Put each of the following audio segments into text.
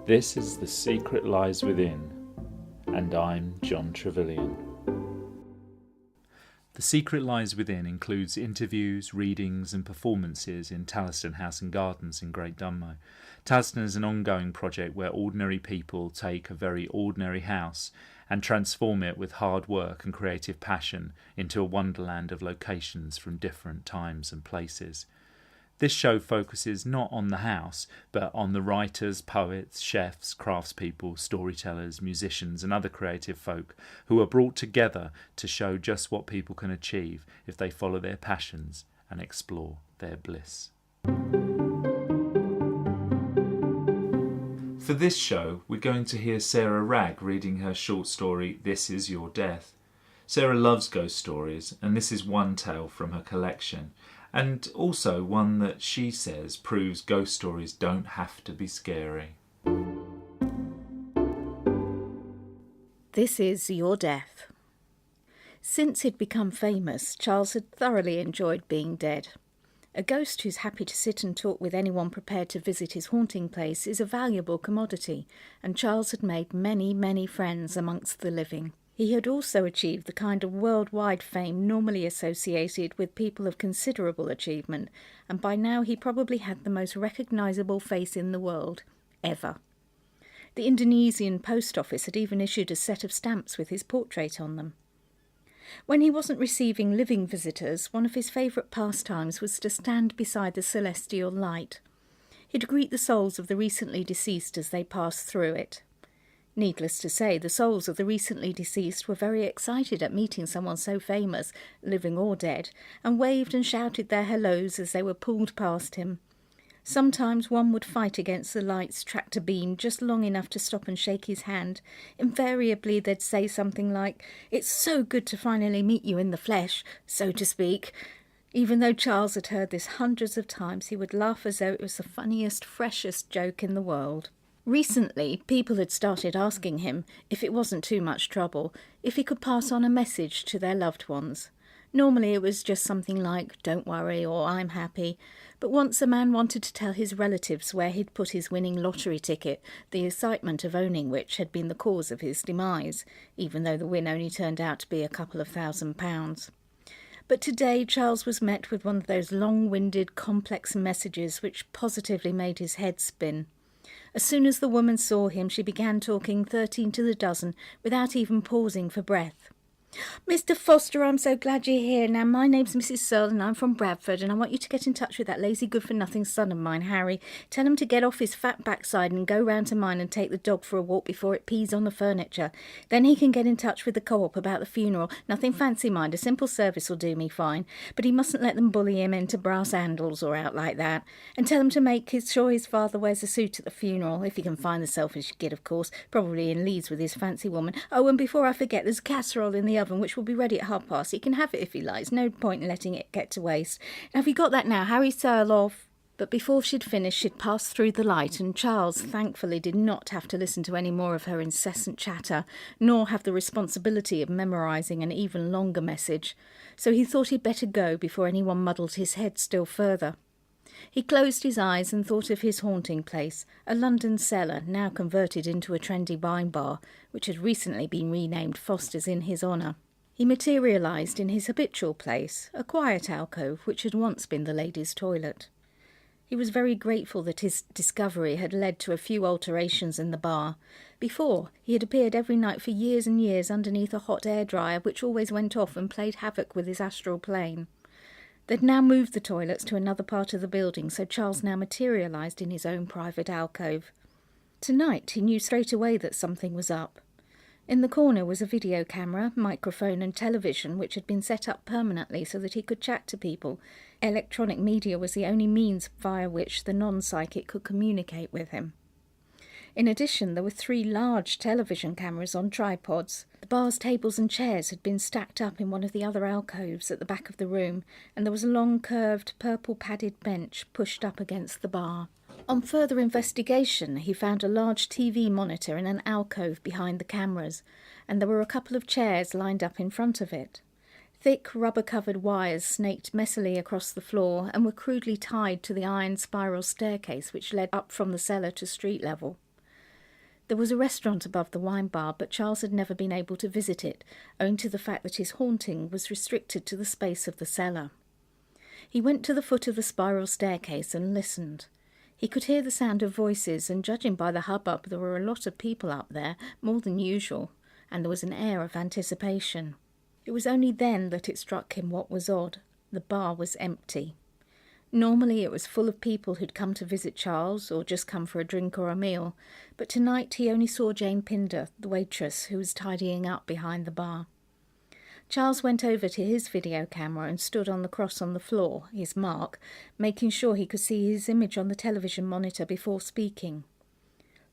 This is The Secret Lies Within, and I'm John Trevelyan. The Secret Lies Within includes interviews, readings and performances in Talliston House Gardens in Great Dunmow. Talliston is an ongoing project where ordinary people take a very ordinary house and transform it with hard work and creative passion into a wonderland of locations from different times and places. This show focuses not on the house, but on the writers, poets, chefs, craftspeople, storytellers, musicians and other creative folk who are brought together to show just what people can achieve if they follow their passions and explore their bliss. For this show, we're going to hear Sarah Wragg reading her short story, This Is Your Death. Sarah loves ghost stories, and this is one tale from her collection. And also one that she says proves ghost stories don't have to be scary. This is Your Death. Since he'd become famous, Charles had thoroughly enjoyed being dead. A ghost who's happy to sit and talk with anyone prepared to visit his haunting place is a valuable commodity, and Charles had made many, many friends amongst the living. He had also achieved the kind of worldwide fame normally associated with people of considerable achievement, and by now he probably had the most recognisable face in the world, ever. The Indonesian post office had even issued a set of stamps with his portrait on them. When he wasn't receiving living visitors, one of his favourite pastimes was to stand beside the celestial light. He'd greet the souls of the recently deceased as they passed through it. Needless to say, the souls of the recently deceased were very excited at meeting someone so famous, living or dead, and waved and shouted their hellos as they were pulled past him. Sometimes one would fight against the light's tractor beam just long enough to stop and shake his hand. Invariably they'd say something like, "It's so good to finally meet you in the flesh, so to speak." Even though Charles had heard this hundreds of times, he would laugh as though it was the funniest, freshest joke in the world. Recently, people had started asking him, if it wasn't too much trouble, if he could pass on a message to their loved ones. Normally it was just something like, "Don't worry," or "I'm happy." But once a man wanted to tell his relatives where he'd put his winning lottery ticket, the excitement of owning which had been the cause of his demise, even though the win only turned out to be a couple of £1,000s. But today Charles was met with one of those long-winded, complex messages which positively made his head spin. As soon as the woman saw him, she began talking 13 to the dozen, without even pausing for breath. "Mr. Foster, I'm so glad you're here. Now, my name's Mrs. Searle and I'm from Bradford, and I want you to get in touch with that lazy good-for-nothing son of mine, Harry. Tell him to get off his fat backside and go round to mine and take the dog for a walk before it pees on the furniture. Then he can get in touch with the co-op about the funeral. Nothing fancy, mind, a simple service will do me fine. But he mustn't let them bully him into brass handles or out like that. And tell him to make sure his father wears a suit at the funeral, if he can find the selfish git, of course, probably in Leeds with his fancy woman. Oh, and before I forget, there's a casserole in the oven which will be ready at 1:30. He can have it if he likes. No point in letting it get to waste. Now, have you got that now, Harry Searle of..." But before she'd finished, she'd passed through the light, and Charles, thankfully, did not have to listen to any more of her incessant chatter, nor have the responsibility of memorising an even longer message. So he thought he'd better go before anyone muddled his head still further. He closed his eyes and thought of his haunting place, a London cellar now converted into a trendy wine bar, which had recently been renamed Foster's in his honour. He materialised in his habitual place, a quiet alcove which had once been the ladies' toilet. He was very grateful that his discovery had led to a few alterations in the bar. Before, he had appeared every night for years and years underneath a hot air dryer which always went off and played havoc with his astral plane. They'd now moved the toilets to another part of the building, so Charles now materialised in his own private alcove. Tonight he knew straight away that something was up. In the corner was a video camera, microphone and television which had been set up permanently so that he could chat to people. Electronic media was the only means via which the non-psychic could communicate with him. In addition, there were 3 large television cameras on tripods. The bar's tables and chairs had been stacked up in one of the other alcoves at the back of the room, and there was a long curved purple padded bench pushed up against the bar. On further investigation, he found a large TV monitor in an alcove behind the cameras, and there were a couple of chairs lined up in front of it. Thick, rubber-covered wires snaked messily across the floor and were crudely tied to the iron spiral staircase which led up from the cellar to street level. There was a restaurant above the wine bar, but Charles had never been able to visit it, owing to the fact that his haunting was restricted to the space of the cellar. He went to the foot of the spiral staircase and listened. He could hear the sound of voices, and judging by the hubbub, there were a lot of people up there, more than usual, and there was an air of anticipation. It was only then that it struck him what was odd. The bar was empty. Normally it was full of people who'd come to visit Charles or just come for a drink or a meal, but tonight he only saw Jane Pinder, the waitress, who was tidying up behind the bar. Charles went over to his video camera and stood on the cross on the floor, his mark, making sure he could see his image on the television monitor before speaking.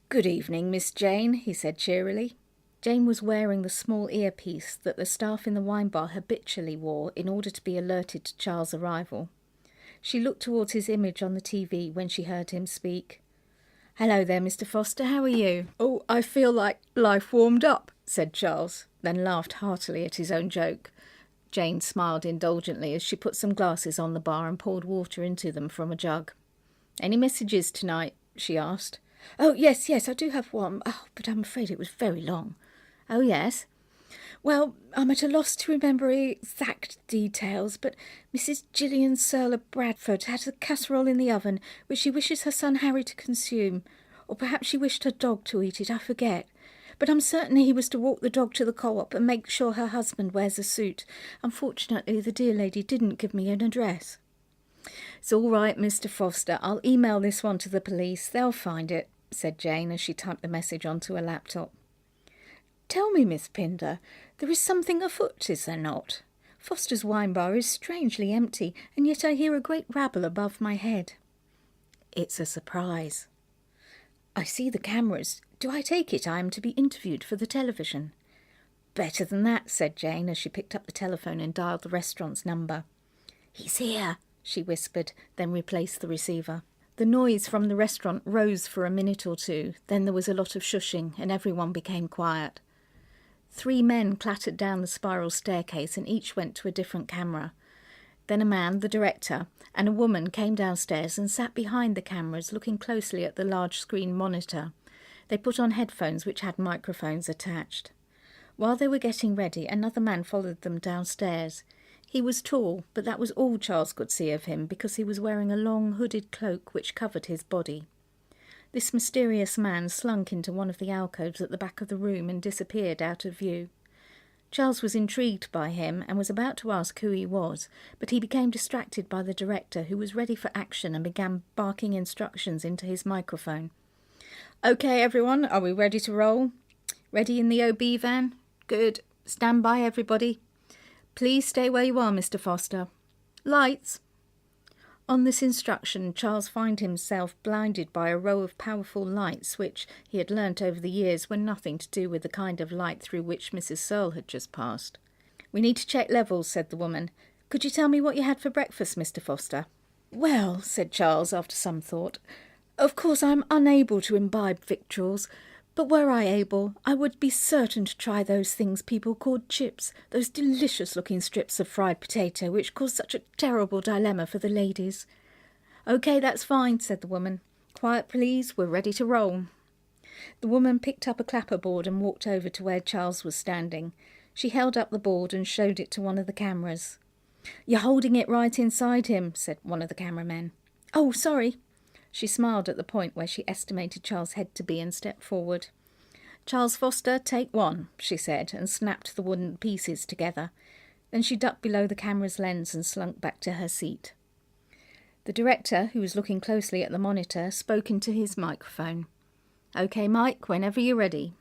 "Good evening, Miss Jane," he said cheerily. Jane was wearing the small earpiece that the staff in the wine bar habitually wore in order to be alerted to Charles' arrival. She looked towards his image on the TV when she heard him speak. "Hello there, Mr. Foster, how are you?" "Oh, I feel like life warmed up," said Charles, then laughed heartily at his own joke. Jane smiled indulgently as she put some glasses on the bar and poured water into them from a jug. "Any messages tonight?" she asked. "Oh, yes, I do have one. Oh, but I'm afraid it was very long." "Oh, yes?" "Well, I'm at a loss to remember exact details, but Mrs. Gillian Surler Bradford had a casserole in the oven, which she wishes her son Harry to consume. Or perhaps she wished her dog to eat it, I forget. But I'm certain he was to walk the dog to the co-op and make sure her husband wears a suit. Unfortunately, the dear lady didn't give me an address." "It's all right, Mr. Foster. I'll email this one to the police. They'll find it," said Jane as she typed the message onto a laptop. "Tell me, Miss Pinder, there is something afoot, is there not? Foster's wine bar is strangely empty, and yet I hear a great rabble above my head." "It's a surprise." "I see the cameras. Do I take it I am to be interviewed for the television?" "Better than that," said Jane as she picked up the telephone and dialed the restaurant's number. "He's here," she whispered, then replaced the receiver. The noise from the restaurant rose for a minute or two, then there was a lot of shushing, and everyone became quiet. 3 men clattered down the spiral staircase, and each went to a different camera. Then a man, the director, and a woman came downstairs and sat behind the cameras, looking closely at the large screen monitor. They put on headphones which had microphones attached. While they were getting ready, another man followed them downstairs. He was tall, but that was all Charles could see of him, because he was wearing a long hooded cloak which covered his body. This mysterious man slunk into one of the alcoves at the back of the room and disappeared out of view. Charles was intrigued by him and was about to ask who he was, but he became distracted by the director, who was ready for action and began barking instructions into his microphone. "OK, everyone, are we ready to roll? Ready in the OB van? Good. Stand by, everybody. Please stay where you are, Mr. Foster. Lights." On this instruction, Charles found himself blinded by a row of powerful lights which, he had learnt over the years, were nothing to do with the kind of light through which Mrs. Searle had just passed. "We need to check levels," said the woman. "Could you tell me what you had for breakfast, Mr. Foster?" "Well," said Charles after some thought, "of course I'm unable to imbibe victuals, but were I able, I would be certain to try those things people called chips, those delicious-looking strips of fried potato which cause such a terrible dilemma for the ladies." "OK, that's fine," said the woman. "Quiet, please, we're ready to roll." The woman picked up a clapperboard and walked over to where Charles was standing. She held up the board and showed it to one of the cameras. "You're holding it right inside him," said one of the cameramen. "Oh, sorry." She smiled at the point where she estimated Charles' head to be and stepped forward. "Charles Foster, take 1, she said, and snapped the wooden pieces together. Then she ducked below the camera's lens and slunk back to her seat. The director, who was looking closely at the monitor, spoke into his microphone. "OK, Mike, whenever you're ready."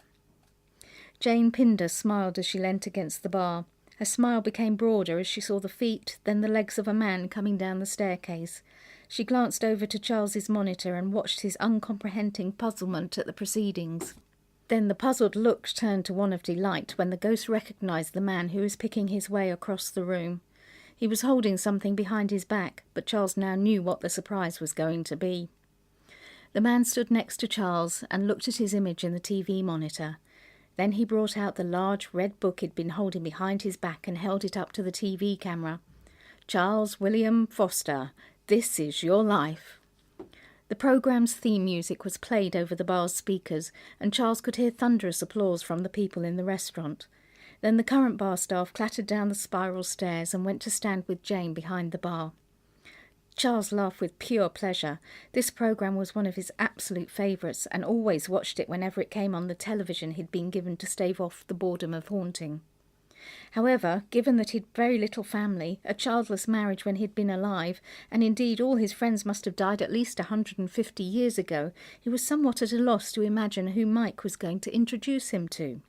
Jane Pinder smiled as she leant against the bar. Her smile became broader as she saw the feet, then the legs of a man coming down the staircase. She glanced over to Charles's monitor and watched his uncomprehending puzzlement at the proceedings. Then the puzzled look turned to one of delight when the ghost recognised the man who was picking his way across the room. He was holding something behind his back, but Charles now knew what the surprise was going to be. The man stood next to Charles and looked at his image in the TV monitor. Then he brought out the large red book he'd been holding behind his back and held it up to the TV camera. "Charles William Foster, this is your life." The programme's theme music was played over the bar's speakers, and Charles could hear thunderous applause from the people in the restaurant. Then the current bar staff clattered down the spiral stairs and went to stand with Jane behind the bar. Charles laughed with pure pleasure. This programme was one of his absolute favourites, and always watched it whenever it came on the television he'd been given to stave off the boredom of haunting. However, given that he'd very little family, a childless marriage when he'd been alive, and indeed all his friends must have died at least 150 years ago, he was somewhat at a loss to imagine who Mike was going to introduce him to.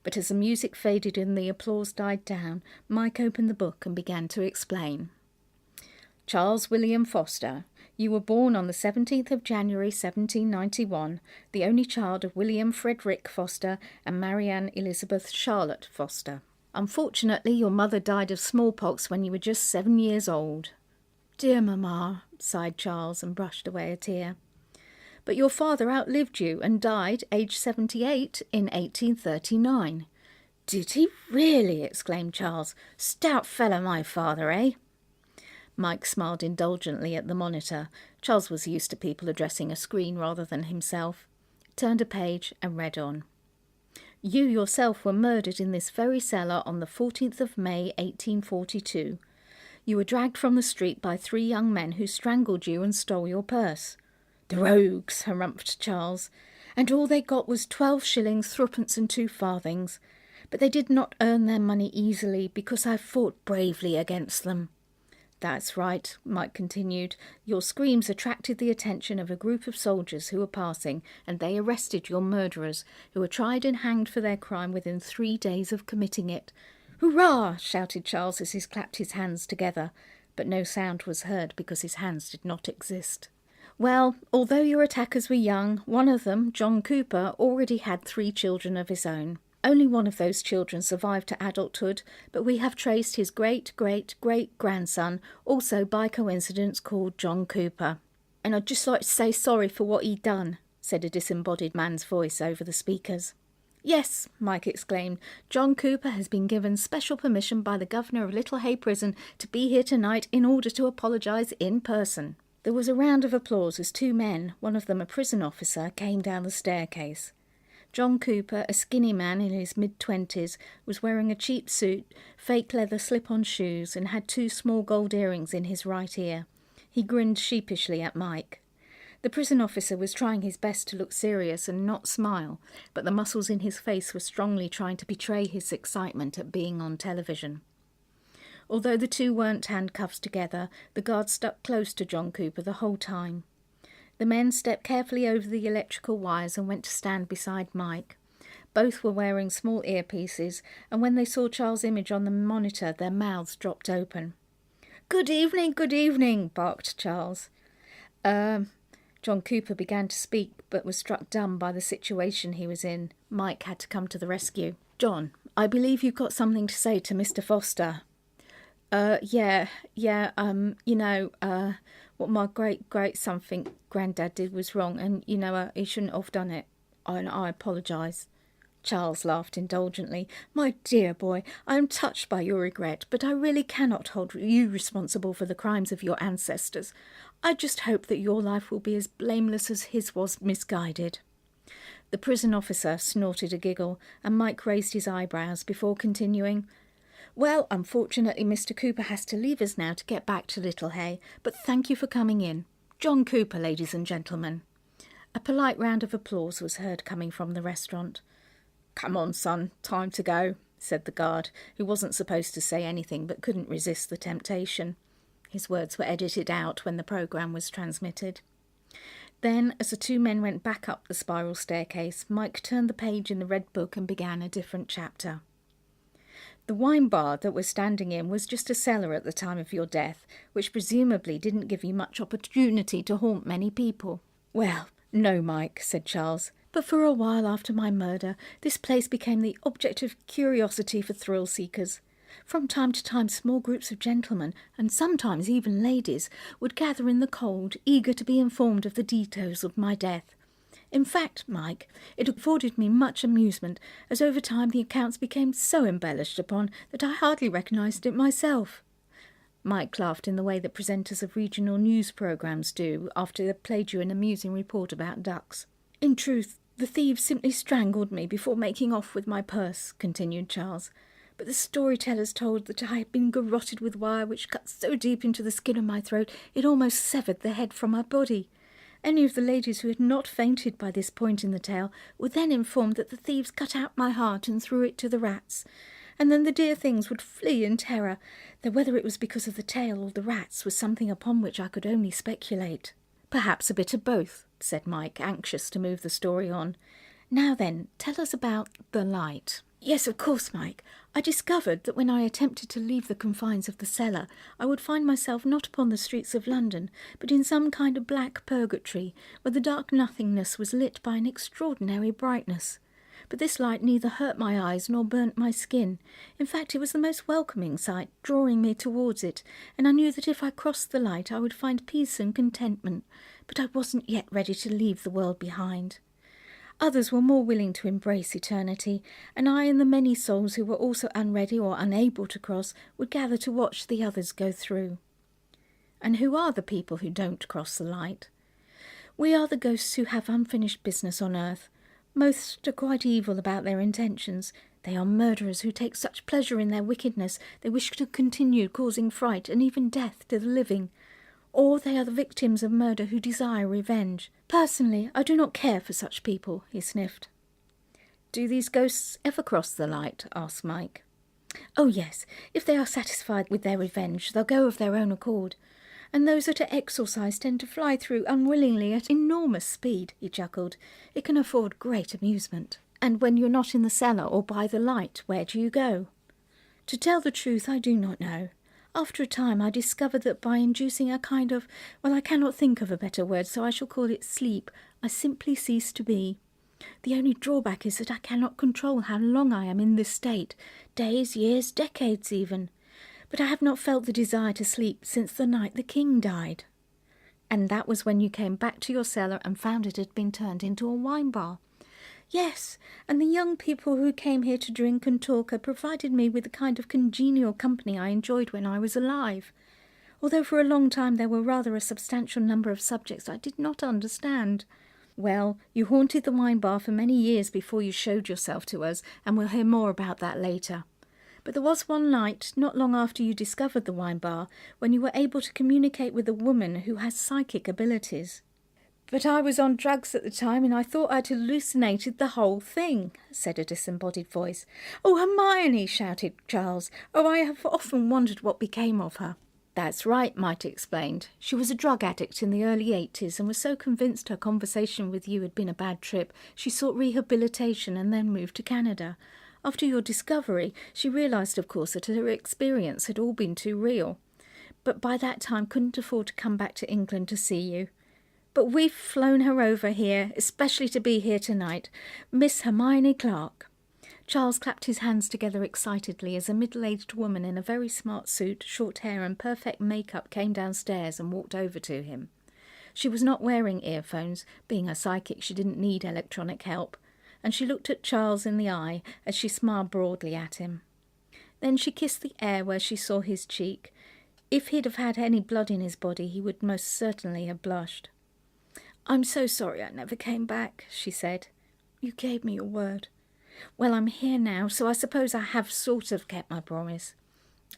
But as the music faded and the applause died down, Mike opened the book and began to explain. Charles William Foster, you were born on the 17th of January 1791, the only child of William Frederick Foster and Marianne Elizabeth Charlotte Foster. Unfortunately, your mother died of smallpox when you were just 7 years old. Dear mamma, sighed Charles and brushed away a tear. But your father outlived you and died, aged 78, in 1839. Did he really? Exclaimed Charles. Stout fellow, my father, eh? Mike smiled indulgently at the monitor. Charles was used to people addressing a screen rather than himself. Turned a page and read on. You yourself were murdered in this very cellar on the 14th of May, 1842. You were dragged from the street by 3 young men who strangled you and stole your purse. The rogues, harumphed Charles, and all they got was 12 shillings, 3 and 2 farthings. But they did not earn their money easily, because I fought bravely against them. That's right, Mike continued. Your screams attracted the attention of a group of soldiers who were passing, and they arrested your murderers, who were tried and hanged for their crime within 3 days of committing it. Hurrah! Shouted Charles as he clapped his hands together, but no sound was heard because his hands did not exist. Well, although your attackers were young, one of them, John Cooper, already had 3 children of his own. Only one of those children survived to adulthood, but we have traced his great-great-great-grandson, also by coincidence called John Cooper. And I'd just like to say sorry for what he'd done, said a disembodied man's voice over the speakers. Yes, Mike exclaimed, John Cooper has been given special permission by the governor of Little Hay Prison to be here tonight in order to apologise in person. There was a round of applause as 2 men, one of them a prison officer, came down the staircase. John Cooper, a skinny man in his mid-20s, was wearing a cheap suit, fake leather slip-on shoes, and had 2 small gold earrings in his right ear. He grinned sheepishly at Mike. The prison officer was trying his best to look serious and not smile, but the muscles in his face were strongly trying to betray his excitement at being on television. Although the 2 weren't handcuffed together, the guard stuck close to John Cooper the whole time. The men stepped carefully over the electrical wires and went to stand beside Mike. Both were wearing small earpieces, and when they saw Charles' image on the monitor, their mouths dropped open. Good evening, barked Charles. John Cooper began to speak, but was struck dumb by the situation he was in. Mike had to come to the rescue. John, I believe you've got something to say to Mr. Foster. What my great-something granddad did was wrong, and, he shouldn't have done it. And I apologise. Charles laughed indulgently. My dear boy, I am touched by your regret, but I really cannot hold you responsible for the crimes of your ancestors. I just hope that your life will be as blameless as his was misguided. The prison officer snorted a giggle, and Mike raised his eyebrows before continuing. Well, unfortunately, Mr. Cooper has to leave us now to get back to Little Hay, but thank you for coming in. John Cooper, ladies and gentlemen. A polite round of applause was heard coming from the restaurant. Come on, son, time to go, said the guard, who wasn't supposed to say anything but couldn't resist the temptation. His words were edited out when the programme was transmitted. Then, as the 2 men went back up the spiral staircase, Mike turned the page in the red book and began a different chapter. The wine bar that we're standing in was just a cellar at the time of your death, which presumably didn't give you much opportunity to haunt many people. Well, no, Mike, said Charles, but for a while after my murder, this place became the object of curiosity for thrill-seekers. From time to time, small groups of gentlemen, and sometimes even ladies, would gather in the cold, eager to be informed of the details of my death. In fact, Mike, it afforded me much amusement, as over time the accounts became so embellished upon that I hardly recognised it myself. Mike laughed in the way that presenters of regional news programmes do after they've played you an amusing report about ducks. In truth, the thieves simply strangled me before making off with my purse, continued Charles. But the storytellers told that I had been garroted with wire which cut so deep into the skin of my throat it almost severed the head from my body. Any of the ladies who had not fainted by this point in the tale were then informed that the thieves cut out my heart and threw it to the rats, and then the dear things would flee in terror, though whether it was because of the tale or the rats was something upon which I could only speculate. Perhaps a bit of both, said Mike, anxious to move the story on. Now then, tell us about the light. Yes, of course, Mike. I discovered that when I attempted to leave the confines of the cellar, I would find myself not upon the streets of London, but in some kind of black purgatory, where the dark nothingness was lit by an extraordinary brightness. But this light neither hurt my eyes nor burnt my skin. In fact, it was the most welcoming sight, drawing me towards it, and I knew that if I crossed the light I would find peace and contentment, but I wasn't yet ready to leave the world behind. Others were more willing to embrace eternity, and I and the many souls who were also unready or unable to cross would gather to watch the others go through. And who are the people who don't cross the light? We are the ghosts who have unfinished business on earth. Most are quite evil about their intentions. They are murderers who take such pleasure in their wickedness they wish to continue causing fright and even death to the living. Or they are the victims of murder who desire revenge. Personally, I do not care for such people, he sniffed. Do these ghosts ever cross the light? Asked Mike. Oh yes, if they are satisfied with their revenge, they'll go of their own accord. And those that are exorcised tend to fly through unwillingly at enormous speed, he chuckled. It can afford great amusement. And when you're not in the cellar or by the light, where do you go? To tell the truth, I do not know. After a time I discovered that by inducing a kind of, well, I cannot think of a better word, so I shall call it sleep, I simply cease to be. The only drawback is that I cannot control how long I am in this state, days, years, decades even. But I have not felt the desire to sleep since the night the king died. And that was when you came back to your cellar and found it had been turned into a wine bar. Yes, and the young people who came here to drink and talk had provided me with the kind of congenial company I enjoyed when I was alive, although for a long time there were rather a substantial number of subjects I did not understand. Well, you haunted the wine bar for many years before you showed yourself to us, and we'll hear more about that later. But there was one night, not long after you discovered the wine bar, when you were able to communicate with a woman who has psychic abilities. But I was on drugs at the time, and I thought I'd hallucinated the whole thing, said a disembodied voice. Oh, Hermione, shouted Charles. Oh, I have often wondered what became of her. That's right, Mike explained. She was a drug addict in the early 80s and was so convinced her conversation with you had been a bad trip, she sought rehabilitation and then moved to Canada. After your discovery, she realised, of course, that her experience had all been too real. But by that time couldn't afford to come back to England to see you. But we've flown her over here, especially to be here tonight. Miss Hermione Clark. Charles clapped his hands together excitedly as a middle-aged woman in a very smart suit, short hair and perfect make-up came downstairs and walked over to him. She was not wearing earphones. Being a psychic, she didn't need electronic help. And she looked at Charles in the eye as she smiled broadly at him. Then she kissed the air where she saw his cheek. If he'd have had any blood in his body, he would most certainly have blushed. I'm so sorry I never came back, she said. You gave me your word. Well, I'm here now, so I suppose I have sort of kept my promise.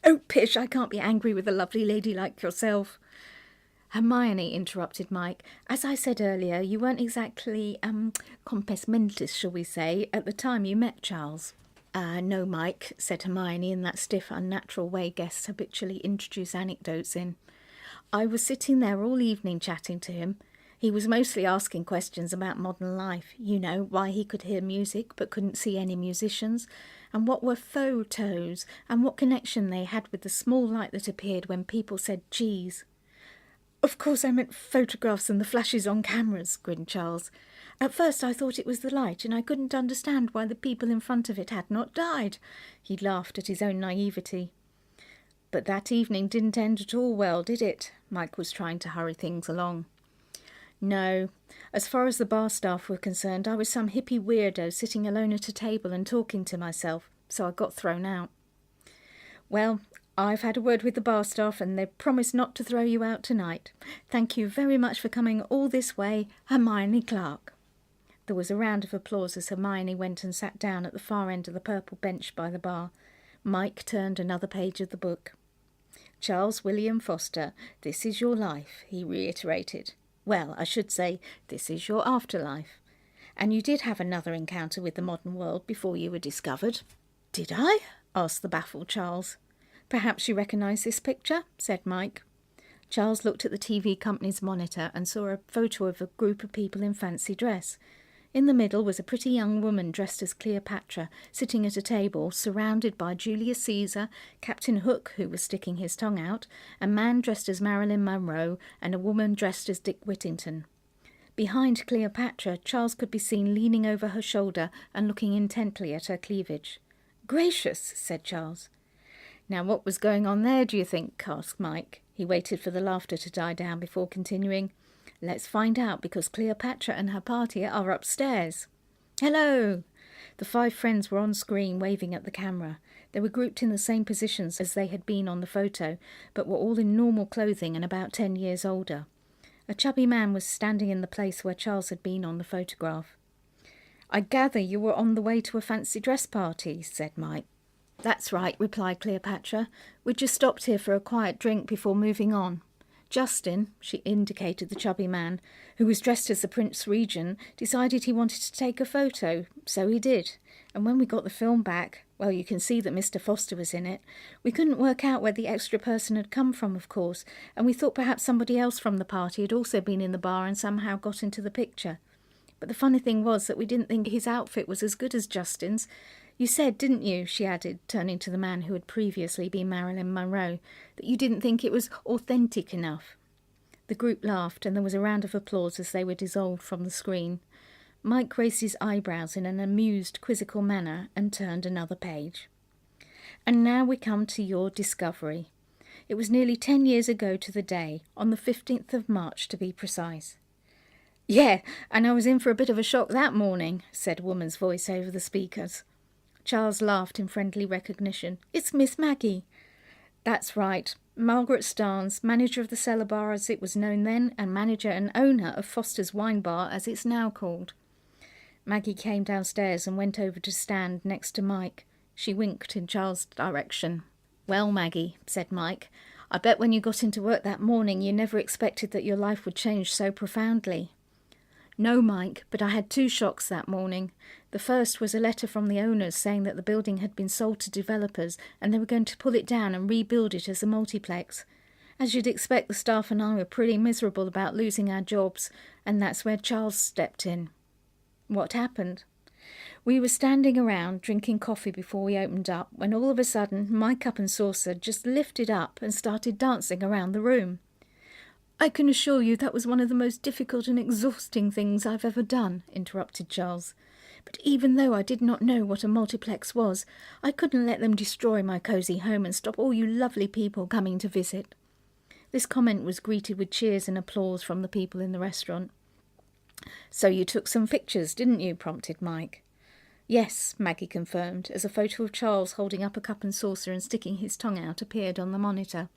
Oh, pish, I can't be angry with a lovely lady like yourself. Hermione, interrupted Mike. As I said earlier, you weren't exactly, compos mentis, shall we say, at the time you met Charles. No, Mike, said Hermione in that stiff, unnatural way guests habitually introduce anecdotes in. I was sitting there all evening chatting to him. He was mostly asking questions about modern life, you know, why he could hear music but couldn't see any musicians, and what were photos, and what connection they had with the small light that appeared when people said cheese. Of course I meant photographs and the flashes on cameras, grinned Charles. At first I thought it was the light, and I couldn't understand why the people in front of it had not died. He laughed at his own naivety. But that evening didn't end at all well, did it? Mike was trying to hurry things along. No. As far as the bar staff were concerned, I was some hippie weirdo sitting alone at a table and talking to myself, so I got thrown out. Well, I've had a word with the bar staff and they've promised not to throw you out tonight. Thank you very much for coming all this way, Hermione Clark." There was a round of applause as Hermione went and sat down at the far end of the purple bench by the bar. Mike turned another page of the book. "Charles William Foster, this is your life," he reiterated. "Well, I should say, this is your afterlife. And you did have another encounter with the modern world before you were discovered." "Did I?" asked the baffled Charles. "Perhaps you recognise this picture?" said Mike. Charles looked at the TV company's monitor and saw a photo of a group of people in fancy dress. In the middle was a pretty young woman dressed as Cleopatra, sitting at a table, surrounded by Julius Caesar, Captain Hook, who was sticking his tongue out, a man dressed as Marilyn Monroe, and a woman dressed as Dick Whittington. Behind Cleopatra, Charles could be seen leaning over her shoulder and looking intently at her cleavage. "Gracious," said Charles. "Now what was going on there, do you think?" asked Mike. He waited for the laughter to die down before continuing. "Let's find out, because Cleopatra and her party are upstairs." "Hello!" The 5 friends were on screen waving at the camera. They were grouped in the same positions as they had been on the photo, but were all in normal clothing and about 10 years older. A chubby man was standing in the place where Charles had been on the photograph. "I gather you were on the way to a fancy dress party," said Mike. "That's right," replied Cleopatra. "We just stopped here for a quiet drink before moving on. Justin," she indicated the chubby man, who was dressed as the Prince Regent, "decided he wanted to take a photo, so he did. And when we got the film back, well, you can see that Mr. Foster was in it. We couldn't work out where the extra person had come from, of course, and we thought perhaps somebody else from the party had also been in the bar and somehow got into the picture. But the funny thing was that we didn't think his outfit was as good as Justin's. You said, didn't you," she added, turning to the man who had previously been Marilyn Monroe, "that you didn't think it was authentic enough?" The group laughed, and there was a round of applause as they were dissolved from the screen. Mike raised his eyebrows in an amused, quizzical manner and turned another page. "And now we come to your discovery. It was nearly 10 years ago to the day, on the 15th of March to be precise." "Yeah, and I was in for a bit of a shock that morning," said a woman's voice over the speakers. Charles laughed in friendly recognition. "It's Miss Maggie." "That's right. Margaret Starnes, manager of the Cellar Bar as it was known then, and manager and owner of Foster's Wine Bar as it's now called." Maggie came downstairs and went over to stand next to Mike. She winked in Charles' direction. "Well, Maggie," said Mike, "I bet when you got into work that morning you never expected that your life would change so profoundly." "No, Mike, but I had 2 shocks that morning. The first was a letter from the owners saying that the building had been sold to developers and they were going to pull it down and rebuild it as a multiplex. As you'd expect, the staff and I were pretty miserable about losing our jobs, and that's where Charles stepped in." "What happened?" "We were standing around drinking coffee before we opened up when all of a sudden my cup and saucer just lifted up and started dancing around the room." "I can assure you that was one of the most difficult and exhausting things I've ever done," interrupted Charles. "But even though I did not know what a multiplex was, I couldn't let them destroy my cosy home and stop all you lovely people coming to visit." This comment was greeted with cheers and applause from the people in the restaurant. "So you took some pictures, didn't you?" prompted Mike. "Yes," Maggie confirmed, as a photo of Charles holding up a cup and saucer and sticking his tongue out appeared on the monitor.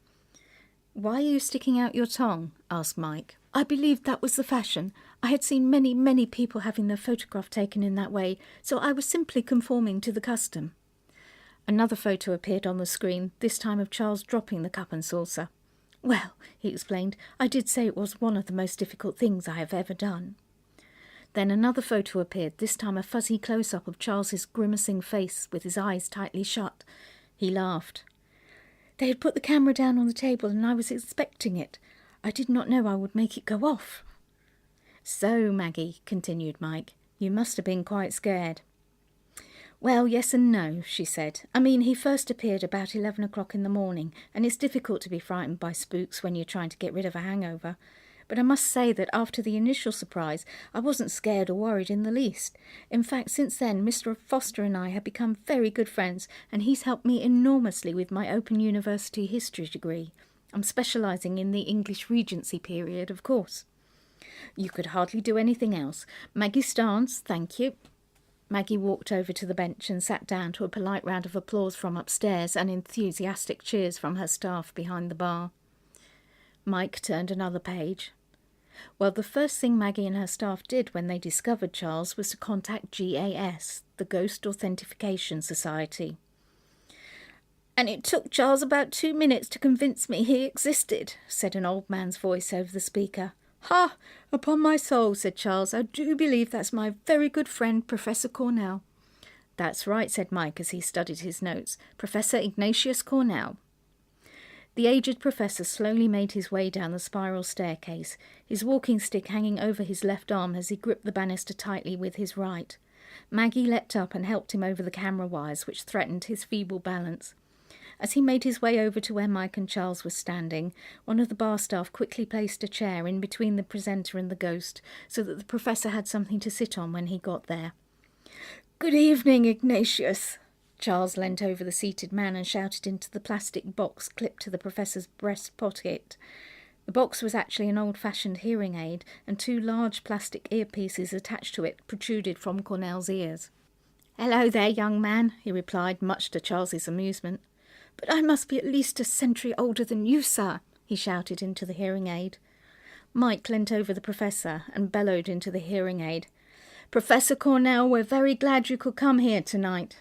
"Why are you sticking out your tongue?" asked Mike. "I believed that was the fashion. I had seen many, many people having their photograph taken in that way, so I was simply conforming to the custom." Another photo appeared on the screen, this time of Charles dropping the cup and saucer. "Well," he explained, "I did say it was one of the most difficult things I have ever done." Then another photo appeared, this time a fuzzy close-up of Charles's grimacing face with his eyes tightly shut. He laughed. "They had put the camera down on the table and I was expecting it. I did not know I would make it go off." "So, Maggie," continued Mike, "you must have been quite scared." "Well, yes and no," she said. "I mean, he first appeared about 11 o'clock in the morning, and it's difficult to be frightened by spooks when you're trying to get rid of a hangover. But I must say that after the initial surprise, I wasn't scared or worried in the least. In fact, since then, Mr. Foster and I have become very good friends, and he's helped me enormously with my Open University history degree. I'm specialising in the English Regency period, of course." "You could hardly do anything else. Maggie Starnes, thank you." Maggie walked over to the bench and sat down to a polite round of applause from upstairs and enthusiastic cheers from her staff behind the bar. Mike turned another page. Well, the first thing Maggie and her staff did when they discovered Charles was to contact GAS, the Ghost Authentication Society. "And it took Charles about 2 minutes to convince me he existed," said an old man's voice over the speaker. "Ha! Upon my soul," said Charles, "I do believe that's my very good friend, Professor Cornell." "That's right," said Mike as he studied his notes. "Professor Ignatius Cornell." The aged professor slowly made his way down the spiral staircase, his walking stick hanging over his left arm as he gripped the banister tightly with his right. Maggie leapt up and helped him over the camera wires, which threatened his feeble balance. As he made his way over to where Mike and Charles were standing, one of the bar staff quickly placed a chair in between the presenter and the ghost, so that the professor had something to sit on when he got there. "Good evening, Ignatius." Charles leant over the seated man and shouted into the plastic box clipped to the professor's breast pocket. The box was actually an old-fashioned hearing aid, and 2 large plastic earpieces attached to it protruded from Cornell's ears. "Hello there, young man," he replied, much to Charles's amusement. "But I must be at least a century older than you, sir," he shouted into the hearing aid. Mike leant over the professor and bellowed into the hearing aid. "Professor Cornell, we're very glad you could come here tonight."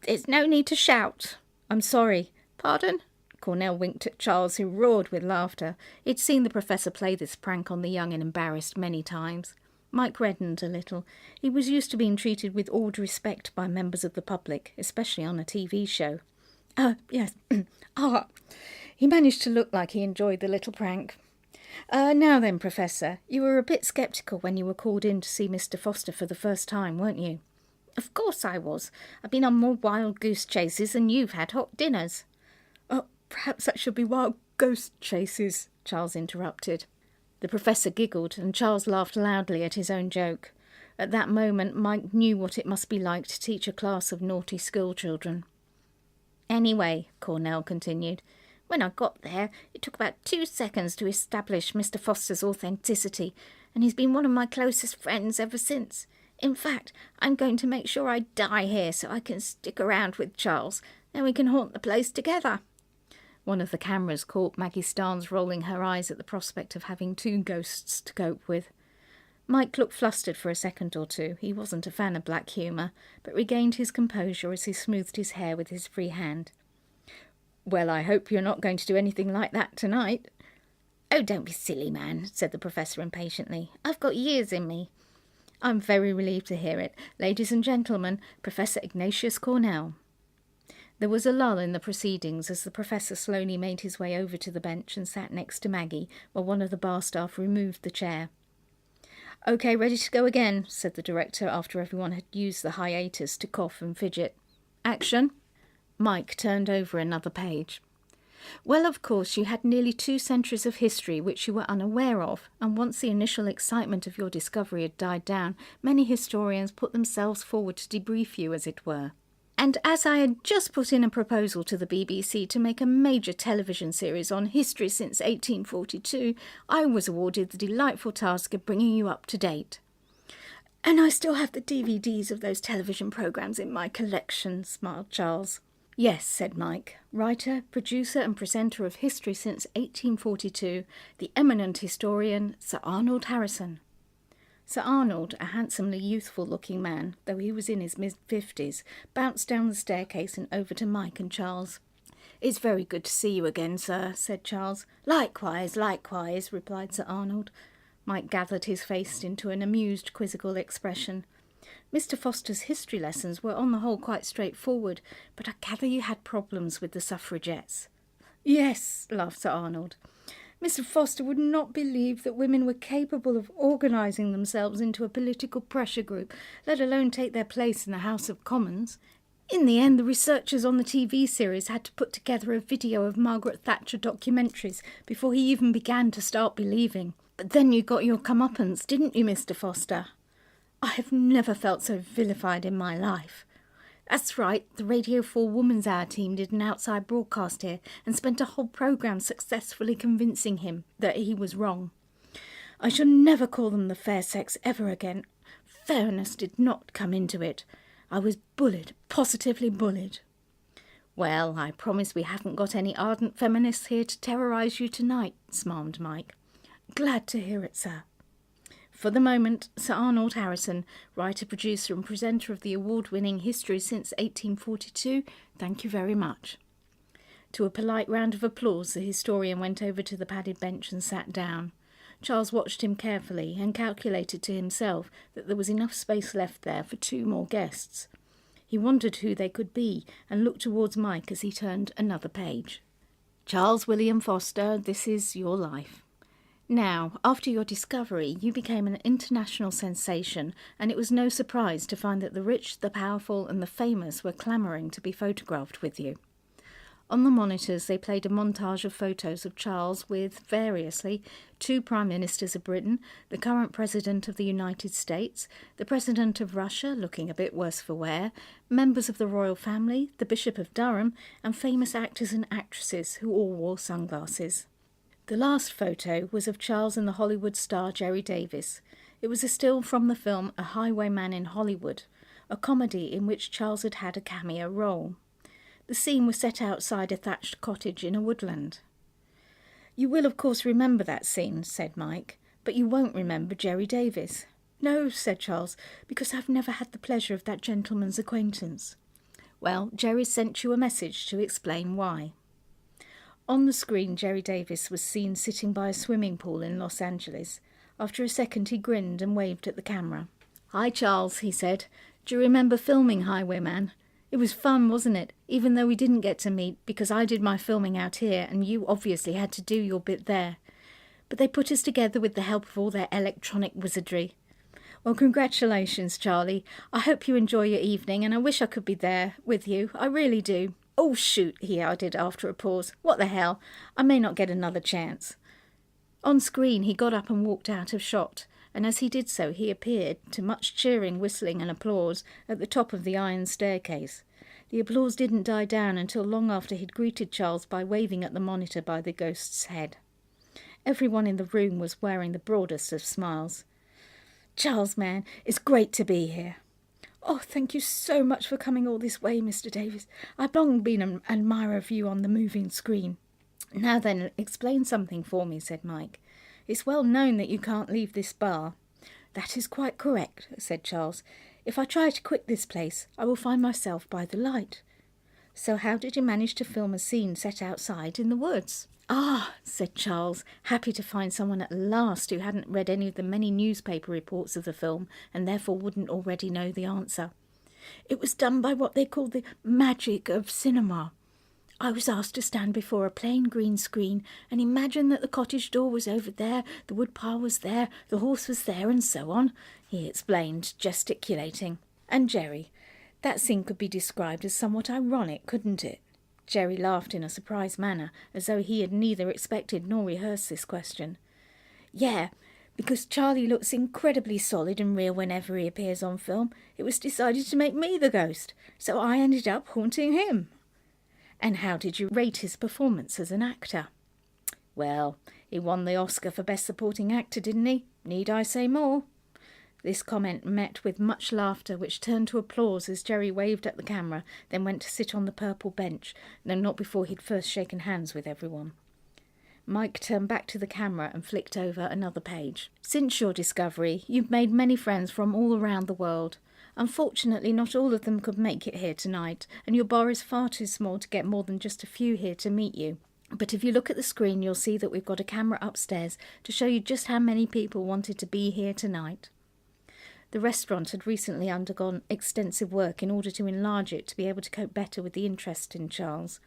"There's no need to shout." "I'm sorry." "Pardon?" Cornell winked at Charles, who roared with laughter. He'd seen the professor play this prank on the young and embarrassed many times. Mike reddened a little. He was used to being treated with awed respect by members of the public, especially on a TV show. Yes. He managed to look like he enjoyed the little prank. Now then, Professor, you were a bit sceptical when you were called in to see Mr. Foster for the first time, weren't you?" "Of course I was. I've been on more wild goose chases than you've had hot dinners." "Oh, perhaps that should be wild ghost chases," Charles interrupted. The professor giggled, and Charles laughed loudly at his own joke. At that moment, Mike knew what it must be like to teach a class of naughty schoolchildren. "Anyway," Cornell continued, "when I got there, it took about 2 seconds to establish Mr. Foster's authenticity, and he's been one of my closest friends ever since. In fact, I'm going to make sure I die here so I can stick around with Charles, then we can haunt the place together." One of the cameras caught Maggie Starnes rolling her eyes at the prospect of having 2 ghosts to cope with. Mike looked flustered for a second or two. He wasn't a fan of black humour, but regained his composure as he smoothed his hair with his free hand. "Well, I hope you're not going to do anything like that tonight." "Oh, don't be silly, man," said the professor impatiently. "I've got years in me." "I'm very relieved to hear it. Ladies and gentlemen, Professor Ignatius Cornell." There was a lull in the proceedings as the professor slowly made his way over to the bench and sat next to Maggie while one of the bar staff removed the chair. "OK, ready to go again," said the director after everyone had used the hiatus to cough and fidget. "Action." Mike turned over another page. "Well, of course, you had nearly 2 centuries of history which you were unaware of, and once the initial excitement of your discovery had died down, many historians put themselves forward to debrief you, as it were. And as I had just put in a proposal to the BBC to make a major television series on history since 1842, I was awarded the delightful task of bringing you up to date." "And I still have the DVDs of those television programmes in my collection," smiled Charles. "Yes," said Mike. "Writer, producer and presenter of history since 1842, the eminent historian Sir Arnold Harrison." Sir Arnold, a handsomely youthful-looking man, though he was in his mid-50s, bounced down the staircase and over to Mike and Charles. "It's very good to see you again, sir," said Charles. "Likewise, likewise," replied Sir Arnold. Mike gathered his face into an amused, quizzical expression. "Mr. Foster's history lessons were on the whole quite straightforward, but I gather you had problems with the suffragettes." "Yes," laughed Sir Arnold. "Mr. Foster would not believe that women were capable of organising themselves into a political pressure group, let alone take their place in the House of Commons. In the end, the researchers on the TV series had to put together a video of Margaret Thatcher documentaries before he even began to start believing. But then you got your comeuppance, didn't you, Mr. Foster?" "I have never felt so vilified in my life." "That's right, the Radio 4 Woman's Hour team did an outside broadcast here and spent a whole programme successfully convincing him that he was wrong. I shall never call them the fair sex ever again. fairness did not come into it. I was bullied, positively bullied. Well, I promise we haven't got any ardent feminists here to terrorise you tonight, smiled Mike. Glad to hear it, sir. For the moment, Sir Arnold Harrison, writer, producer and presenter of the award-winning History since 1842, thank you very much. To a polite round of applause, the historian went over to the padded bench and sat down. Charles watched him carefully and calculated to himself that there was enough space left there for 2 more guests. He wondered who they could be and looked towards Mike as he turned another page. Charles William Foster, this is your life. Now, after your discovery, you became an international sensation, and it was no surprise to find that the rich, the powerful and the famous were clamouring to be photographed with you. On the monitors they played a montage of photos of Charles with, variously, 2 Prime Ministers of Britain, the current President of the United States, the President of Russia, looking a bit worse for wear, members of the royal family, the Bishop of Durham, and famous actors and actresses who all wore sunglasses. The last photo was of Charles and the Hollywood star Jerry Davis. It was a still from the film A Highwayman in Hollywood, a comedy in which Charles had had a cameo role. The scene was set outside a thatched cottage in a woodland. You will, of course, remember that scene, said Mike, but you won't remember Jerry Davis. No, said Charles, because I've never had the pleasure of that gentleman's acquaintance. Well, Jerry sent you a message to explain why. On the screen, Jerry Davis was seen sitting by a swimming pool in Los Angeles. After a second, he grinned and waved at the camera. Hi, Charles, he said. Do you remember filming Highwayman? It was fun, wasn't it? Even though we didn't get to meet, because I did my filming out here and you obviously had to do your bit there. But they put us together with the help of all their electronic wizardry. Well, congratulations, Charlie. I hope you enjoy your evening and I wish I could be there with you. I really do. Oh, shoot, he added after a pause. What the hell? I may not get another chance. On screen, he got up and walked out of shot, and as he did so he appeared, to much cheering, whistling and applause, at the top of the iron staircase. The applause didn't die down until long after he'd greeted Charles by waving at the monitor by the ghost's head. Everyone in the room was wearing the broadest of smiles. Charles, man, it's great to be here. Oh, thank you so much for coming all this way, Mr. Davis. I've long been an admirer of you on the moving screen. Now then, explain something for me, said Mike. It's well known that you can't leave this bar. That is quite correct, said Charles. If I try to quit this place, I will find myself by the light. So how did you manage to film a scene set outside in the woods? Ah, said Charles, happy to find someone at last who hadn't read any of the many newspaper reports of the film and therefore wouldn't already know the answer. It was done by what they call the magic of cinema. I was asked to stand before a plain green screen and imagine that the cottage door was over there, the woodpile was there, the horse was there, and so on, he explained, gesticulating. And Jerry, that scene could be described as somewhat ironic, couldn't it? Jerry laughed in a surprised manner, as though he had neither expected nor rehearsed this question. Yeah, because Charlie looks incredibly solid and real whenever he appears on film. It was decided to make me the ghost, so I ended up haunting him. And how did you rate his performance as an actor? Well, he won the Oscar for Best Supporting Actor, didn't he? Need I say more? This comment met with much laughter, which turned to applause as Jerry waved at the camera, then went to sit on the purple bench, though not before he'd first shaken hands with everyone. Mike turned back to the camera and flicked over another page. Since your discovery, you've made many friends from all around the world. Unfortunately, not all of them could make it here tonight, and your bar is far too small to get more than just a few here to meet you. But if you look at the screen, you'll see that we've got a camera upstairs to show you just how many people wanted to be here tonight. The restaurant had recently undergone extensive work in order to enlarge it to be able to cope better with the interest in Charles.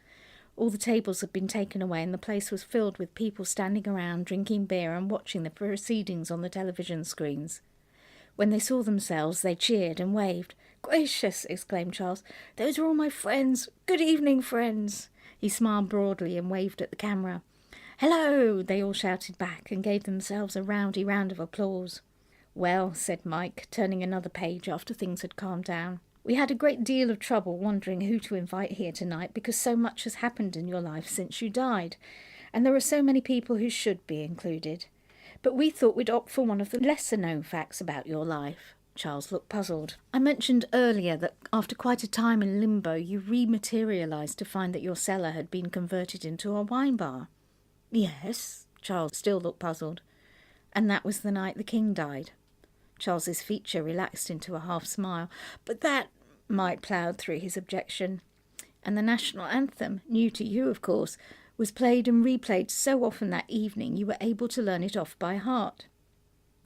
All the tables had been taken away and the place was filled with people standing around, drinking beer and watching the proceedings on the television screens. When they saw themselves, they cheered and waved. "Gracious!" exclaimed Charles. "Those are all my friends. Good evening, friends." He smiled broadly and waved at the camera. "Hello!" they all shouted back and gave themselves a rowdy round of applause. "Well," said Mike, turning another page after things had calmed down, "we had a great deal of trouble wondering who to invite here tonight because so much has happened in your life since you died, and there are so many people who should be included. But we thought we'd opt for one of the lesser-known facts about your life. Charles looked puzzled. I mentioned earlier that after quite a time in limbo you rematerialised to find that your cellar had been converted into a wine bar. Yes, Charles still looked puzzled. And that was the night the king died. Charles's feature relaxed into a half smile. But that, Mike ploughed through his objection. And the national anthem, new to you of course, was played and replayed so often that evening you were able to learn it off by heart.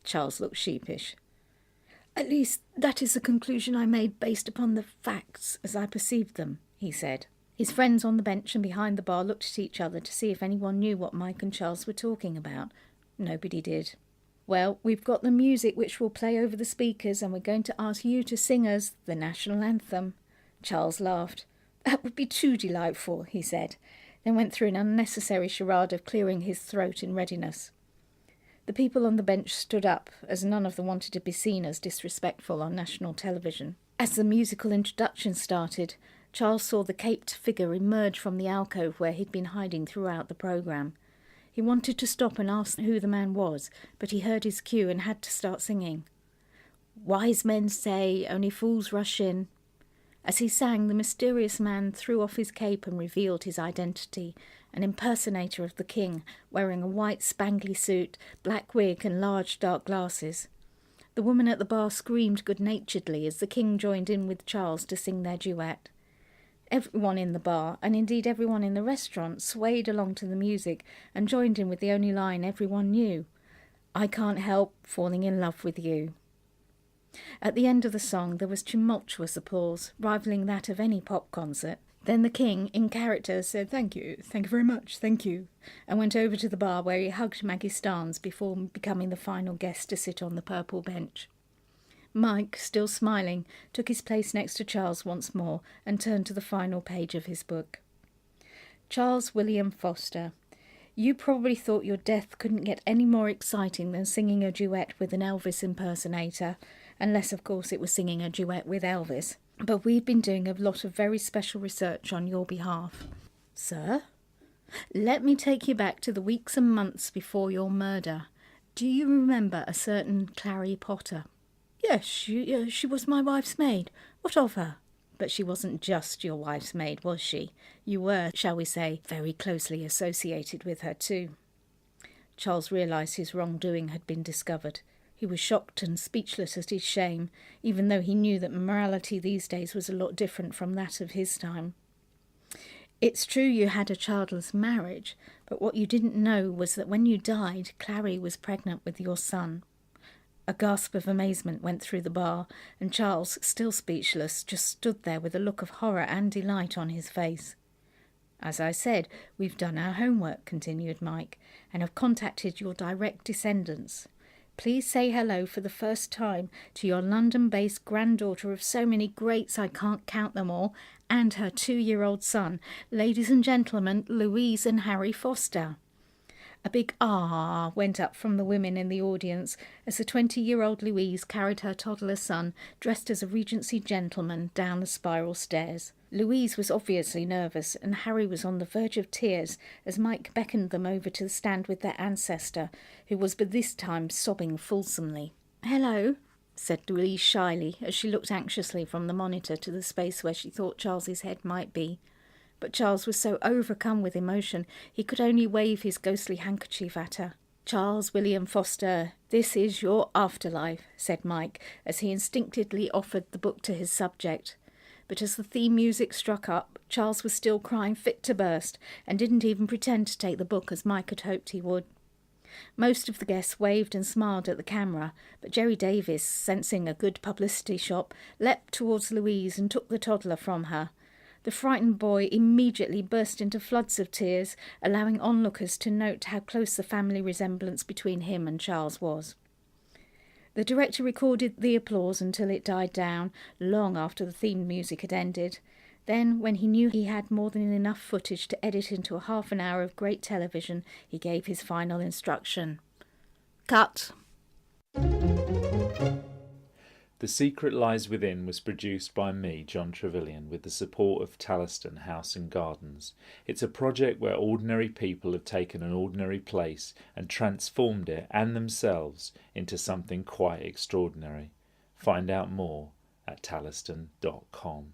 Charles looked sheepish. At least that is the conclusion I made based upon the facts as I perceived them, he said. His friends on the bench and behind the bar looked at each other to see if anyone knew what Mike and Charles were talking about. Nobody did. Well, we've got the music which will play over the speakers, and we're going to ask you to sing us the national anthem. Charles laughed. That would be too delightful, he said, then went through an unnecessary charade of clearing his throat in readiness. The people on the bench stood up, as none of them wanted to be seen as disrespectful on national television. As the musical introduction started, Charles saw the caped figure emerge from the alcove where he'd been hiding throughout the programme. He wanted to stop and ask who the man was, but he heard his cue and had to start singing. Wise men say only fools rush in. As he sang, the mysterious man threw off his cape and revealed his identity, an impersonator of the king, wearing a white spangly suit, black wig and large dark glasses. The woman at the bar screamed good-naturedly as the king joined in with Charles to sing their duet. Everyone in the bar, and indeed everyone in the restaurant, swayed along to the music and joined in with the only line everyone knew. I can't help falling in love with you. At the end of the song there was tumultuous applause, rivalling that of any pop concert. Then the king, in character, said thank you very much, thank you, and went over to the bar where he hugged Maggie Starnes before becoming the final guest to sit on the purple bench. Mike, still smiling, took his place next to Charles once more and turned to the final page of his book. Charles William Foster, you probably thought your death couldn't get any more exciting than singing a duet with an Elvis impersonator, unless, of course, it was singing a duet with Elvis. But we've been doing a lot of very special research on your behalf. Sir? Let me take you back to the weeks and months before your murder. Do you remember a certain Clary Potter? Yes, she was my wife's maid. What of her? But she wasn't just your wife's maid, was she? You were, shall we say, very closely associated with her too. Charles realised his wrongdoing had been discovered. He was shocked and speechless at his shame, even though he knew that morality these days was a lot different from that of his time. It's true you had a childless marriage, but what you didn't know was that when you died, Clary was pregnant with your son. A gasp of amazement went through the bar, and Charles, still speechless, just stood there with a look of horror and delight on his face. As I said, we've done our homework, continued Mike, and have contacted your direct descendants. Please say hello for the first time to your London-based granddaughter of so many greats I can't count them all, and her 2-year-old son, ladies and gentlemen, Louise and Harry Foster. A big "ah" went up from the women in the audience as the 20-year-old Louise carried her toddler son, dressed as a Regency gentleman, down the spiral stairs. Louise was obviously nervous, and Harry was on the verge of tears as Mike beckoned them over to stand with their ancestor, who was by this time sobbing fulsomely. "Hello," said Louise shyly, as she looked anxiously from the monitor to the space where she thought Charles's head might be. But Charles was so overcome with emotion he could only wave his ghostly handkerchief at her. "Charles William Foster, this is your afterlife," said Mike, as he instinctively offered the book to his subject. But as the theme music struck up, Charles was still crying fit to burst, and didn't even pretend to take the book as Mike had hoped he would. Most of the guests waved and smiled at the camera, but Jerry Davis, sensing a good publicity shot, leapt towards Louise and took the toddler from her. The frightened boy immediately burst into floods of tears, allowing onlookers to note how close the family resemblance between him and Charles was. The director recorded the applause until it died down, long after the theme music had ended. Then, when he knew he had more than enough footage to edit into a half an hour of great television, he gave his final instruction. Cut. The Secret Lies Within was produced by me, John Trevelyan, with the support of Talliston House Gardens. It's a project where ordinary people have taken an ordinary place and transformed it and themselves into something quite extraordinary. Find out more at talliston.com.